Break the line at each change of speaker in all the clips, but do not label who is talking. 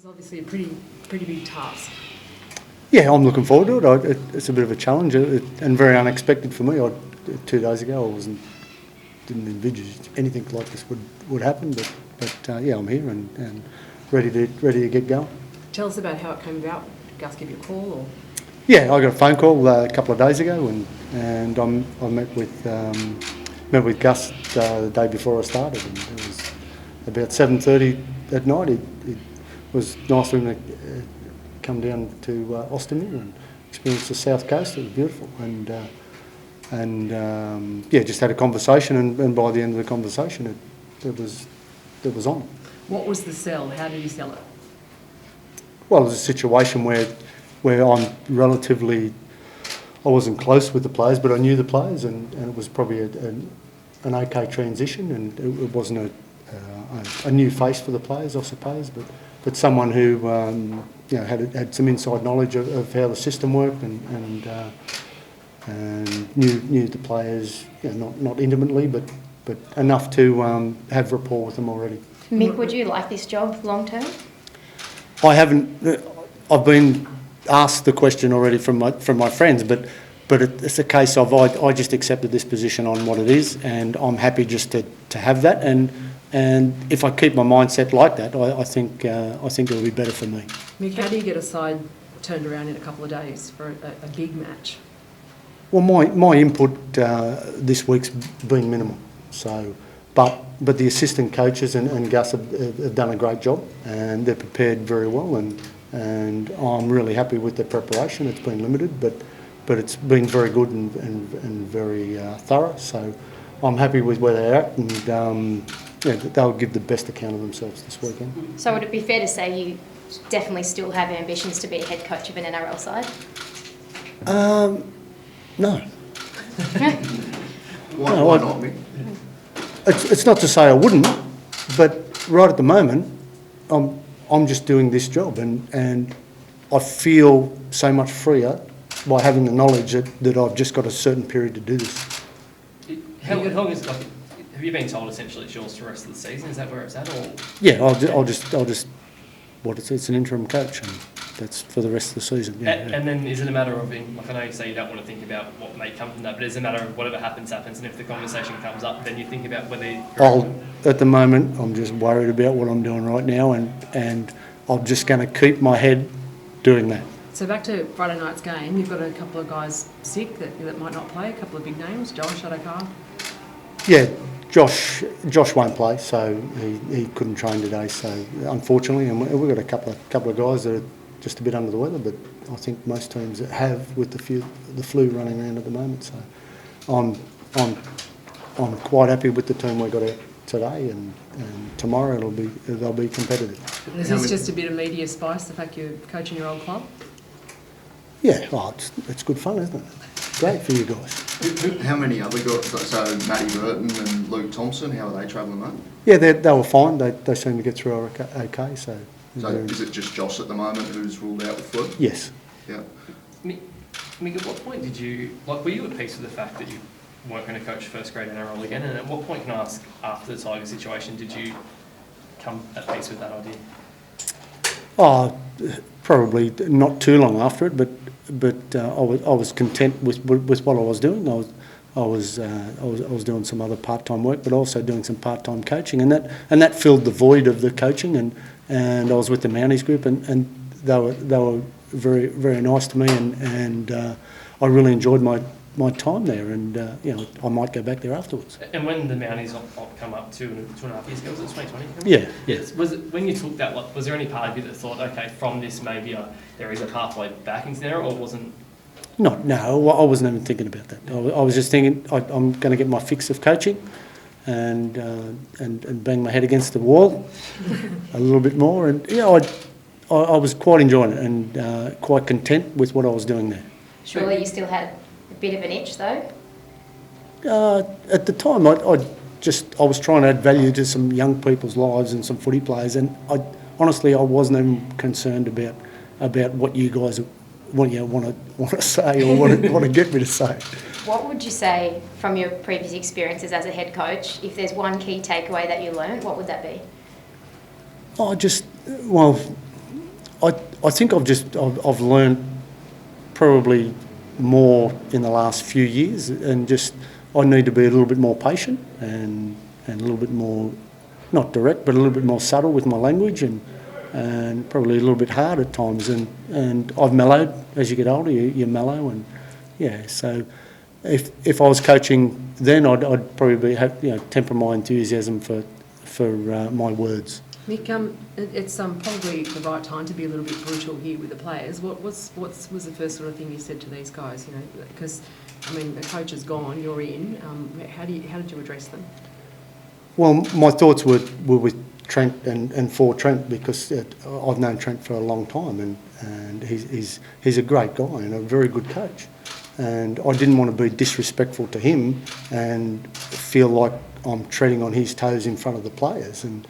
is obviously a pretty big task.
Yeah, I'm looking forward to it. It's a bit of a challenge and very unexpected for me. 2 days ago, didn't envisage anything like this would happen, but yeah, I'm here and ready to get going.
Tell us about how it came about. Did Gus give you a call or?
Yeah, I got a phone call a couple of days ago, and I met with Gus the day before I started, and it was about 7:30 at night. It was nice for him to come down to Austinmere and experience the south coast. It was beautiful, and yeah, just had a conversation, and by the end of the conversation, it was on.
What was the sell? How did he sell it?
Well, it was a situation where I'm relatively, I wasn't close with the players, but I knew the players, and it was probably an okay transition, and it wasn't a new face for the players, I suppose, but someone who you know had some inside knowledge of how the system worked and knew the players, you know, not intimately, but enough to have rapport with them already.
Mick, would you like this job long term?
I haven't. I've been asked the question already from my friends, but it's a case of I just accepted this position on what it is, and I'm happy just to have that. And if I keep my mindset like that, I think it'll be better for me.
Mick, how do you get a side turned around in a couple of days for a big match?
Well, my input this week's been minimal. So, but the assistant coaches and Gus have done a great job, and they're prepared very well, and I'm really happy with the preparation. It's been limited, but it's been very good and very thorough. So I'm happy with where they're at, and yeah, they'll give the best account of themselves this weekend.
So would it be fair to say you definitely still have ambitions to be a head coach of an NRL side?
No.
Why not, Mick?
It's not to say I wouldn't, but right at the moment, I'm just doing this job, and I feel so much freer by having the knowledge that I've just got a certain period to do this.
How long is like? Have you been told essentially it's yours for the rest of the season? Is that where it's at, or?
Yeah, I'll just what it's an interim coach, and that's for the rest of the season. Yeah,
and then is it a matter of, like I know you say you don't want to think about what may come from that, but is it a matter of whatever happens, and if the conversation comes up, then you think about whether
at the moment, I'm just worried about what I'm doing right now, and I'm just going to keep my head doing that.
So back to Friday night's game, you've got a couple of guys sick that might not play, a couple of big names, Josh Adokar.
Yeah, Josh won't play, so he couldn't train today. So unfortunately, and we've got a couple of guys that are just a bit under the weather, but I think most teams have with the flu running around at the moment. So I'm quite happy with the team we got out today, and tomorrow they'll be competitive.
And is this just a bit of media spice, the fact you're coaching your old club?
Yeah, it's good fun, isn't it? Great for you guys.
How many other guys? So Matty Burton and Luke Thompson, how are they travelling, mate?
Yeah, they were fine. They seem to get through okay. So
is it just Josh at the moment who's ruled out with flu?
Yes.
Yeah.
Mick, at what point did you, were you at peace with the fact that you weren't going to coach first grade NRL again? And at what point, can I ask, after the Tiger situation, did you come at peace with that idea?
Oh, probably not too long after it, but I was content with what I was doing. I was doing some other part-time work, but also doing some part-time coaching, and that filled the void of the coaching. And I was with the Mounties group, and they were very, very nice to me, and I really enjoyed my time there, and you know, I might go back there afterwards.
And when the Mounties come up 2.5 years ago, was it 2020?
Yeah, yes.
Was it, when you took that, was there any part of you that thought, okay, from this maybe there is a pathway back into there, or wasn't?
No, I wasn't even thinking about that. I was just thinking I'm going to get my fix of coaching, and bang my head against the wall a little bit more, and yeah, I was quite enjoying it and quite content with what I was doing there.
Surely you still had a bit of an itch though?
At the time, I was trying to add value to some young people's lives and some footy players, and honestly I wasn't even concerned about what you guys want to say or want to get me to say.
What would you say from your previous experiences as a head coach, if there's one key takeaway that you learned, what would that be?
I think I've learned probably more in the last few years, and just I need to be a little bit more patient and a little bit more, not direct, but a little bit more subtle with my language, and probably a little bit hard at times. And I've mellowed as you get older. You mellow, and yeah. So if I was coaching then, I'd probably temper my enthusiasm for my words.
Nick, it's probably the right time to be a little bit brutal here with the players. What was the first sort of thing you said to these guys? Because I mean, the coach is gone, you're in. How did you address them?
Well, my thoughts were with Trent and for Trent, because I've known Trent for a long time, and he's a great guy and a very good coach. And I didn't want to be disrespectful to him and feel like I'm treading on his toes in front of the players. And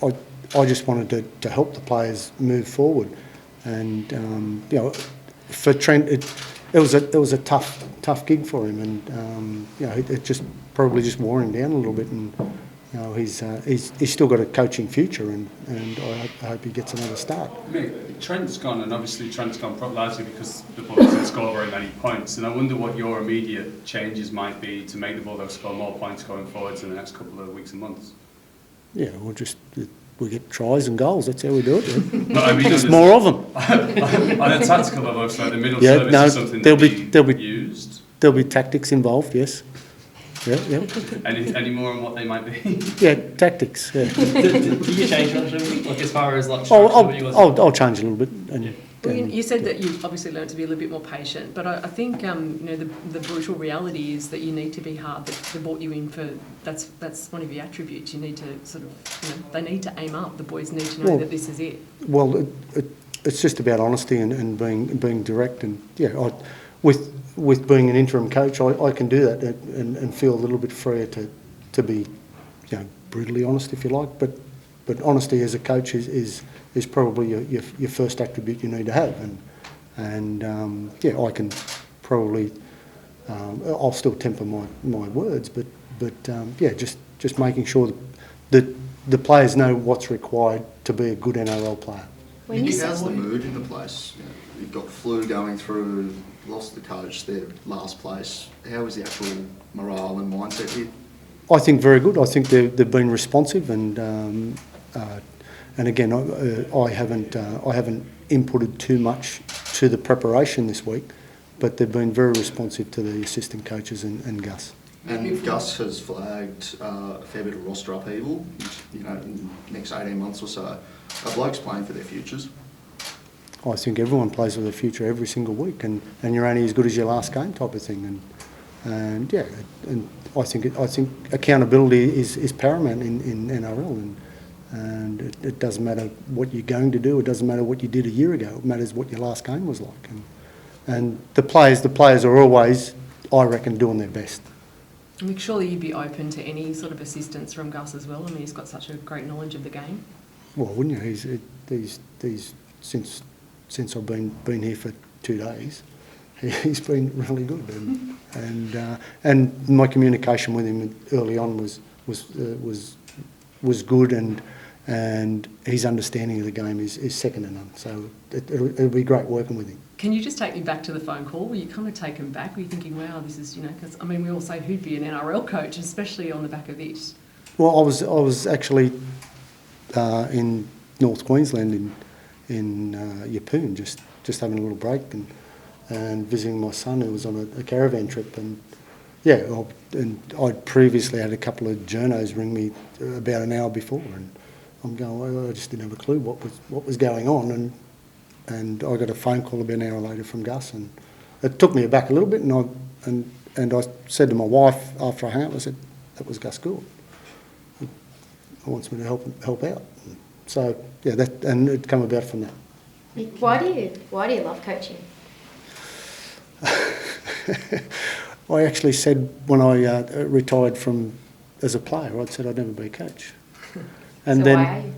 I just wanted to help the players move forward. And for Trent, it was a tough gig for him, and it just probably just wore him down a little bit. And he's still got a coaching future, and I hope he gets another start.
Mick, Trent's gone, and obviously Trent's gone largely because the Bulldogs didn't score very many points. And I wonder what your immediate changes might be to make the Bulldogs score more points going forwards in the next couple of weeks and months.
Yeah, we get tries and goals. That's how we do it. Yeah.
But I mean,
there's more of them.
On a tactical level, so the middle
Yeah,
service
no,
is something
there'll
that
be
used.
There'll be tactics involved. Yes. Yeah.
Any more on what they might be?
Yeah, tactics. Yeah.
Do you change much of it? Like as far as like structure,
I'll change a little bit. And,
Well, you said that you obviously learned to be a little bit more patient, but I think the brutal reality is that you need to be hard. That they brought you in for that's one of your attributes. You need to sort of they need to aim up. The boys need to know that this is it.
Well, it's just about honesty and being direct, and yeah, with being an interim coach, I can do that and feel a little bit freer to be brutally honest, if you like. But honesty as a coach is probably your first attribute you need to have, and I can probably I'll still temper my words, but just making sure that the players know what's required to be a good NRL player.
How's the mood in the place? You've got flu going through, lost the coach, they're last place. How is the actual morale and mindset here?
I think very good. I think they've been responsive, and again, I haven't inputted too much to the preparation this week, but they've been very responsive to the assistant coaches and Gus.
And Gus has flagged a fair bit of roster upheaval, in the next 18 months or so. Are blokes playing for their futures?
I think everyone plays for their future every single week, and you're only as good as your last game type of thing. And I think accountability is paramount in NRL, and it doesn't matter what you're going to do. It doesn't matter what you did a year ago. It matters what your last game was like. And the players are always, I reckon, doing their best.
I mean, surely you'd be open to any sort of assistance from Gus as well. I mean, he's got such a great knowledge of the game.
Well, wouldn't you? He's since I've been here for 2 days, he's been really good, and my communication with him early on was good, and his understanding of the game is second to none. So it'll be great working with him.
Can you just take me back to the phone call? Were you kind of taken back? Were you thinking, wow, this is, because I mean, we all say who'd be an NRL coach, especially on the back of this?
Well, I was actually in North Queensland in Yeppoon, just having a little break and visiting my son, who was on a caravan trip, and I'd previously had a couple of journos ring me about an hour before, and I'm going, well, I just didn't have a clue what was going on, and I got a phone call about an hour later from Gus, and it took me aback a little bit, and I said to my wife after I hung up, I said, that was Gus Gould. He wants me to help out. So and it come about from that.
Why do you love coaching?
I actually said when I retired as a player, I'd said I'd never be a coach. And
so
then,
why are you?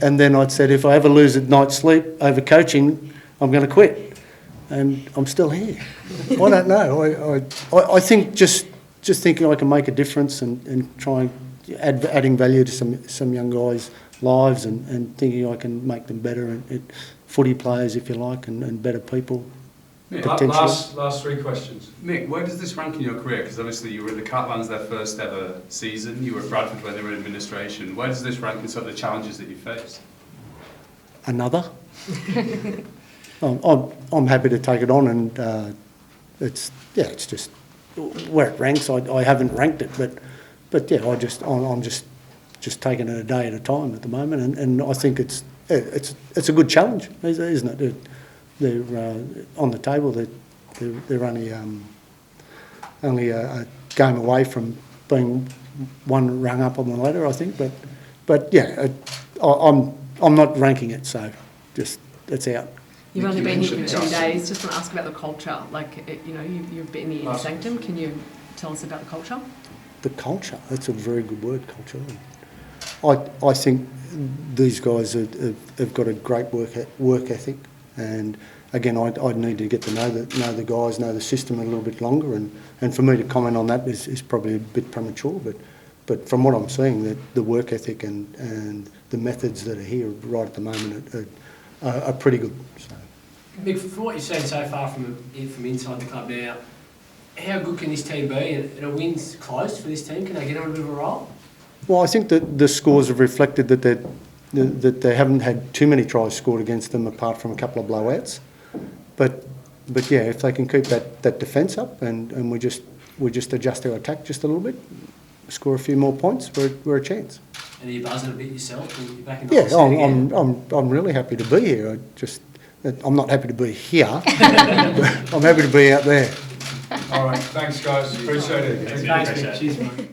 And then I'd said if I ever lose a night's sleep over coaching, I'm going to quit. And I'm still here. I don't know. I think just thinking I can make a difference and try and adding value to some young guys lives and thinking I can make them better and footy players, if you like, and better people.
Mick,
Potentially.
last three questions.
Mick, where does this rank in your career? Because obviously you were at the Catalans their first ever season, you were at Bradford when they were in administration. Where does this rank in sort of the challenges that you faced?
Another. I'm happy to take it on, and it's just where it ranks. I haven't ranked it, but yeah, I'm just taking it a day at a time at the moment, and I think it's a good challenge, isn't it? They're on the table. They're only a game away from being one rung up on the ladder, I think. But yeah, I'm not ranking it, so just it's out.
You've
Nick,
only
you
been here for
mentioned
2
Gus.
days. Just want to ask about the culture. You've been in the inner sanctum. Can you tell us about the culture?
The culture, that's a very good word, culture. I think these guys have got a great work ethic, and again, I'd need to get to know the guys, know the system a little bit longer, and for me to comment on that is probably a bit premature, but from what I'm seeing, the work ethic and the methods that are here right at the moment are pretty good. So.
Mick, from what you've seen so far from inside the club now, how good can this team be? And a win's close for this team. Can they get on a bit of a roll?
Well, I think that the scores have reflected that they haven't had too many tries scored against them apart from a couple of blowouts. But yeah, if they can keep that defence up and we just adjust our attack just a little bit, score a few more points, we're a chance.
And are you buzzing a bit yourself when you're back in the
Yeah,
scene again?
I'm really happy to be here. I'm not happy to be here, but I'm happy to be out there.
All right, thanks guys, appreciate it.
Thanks,
Cheers, mate.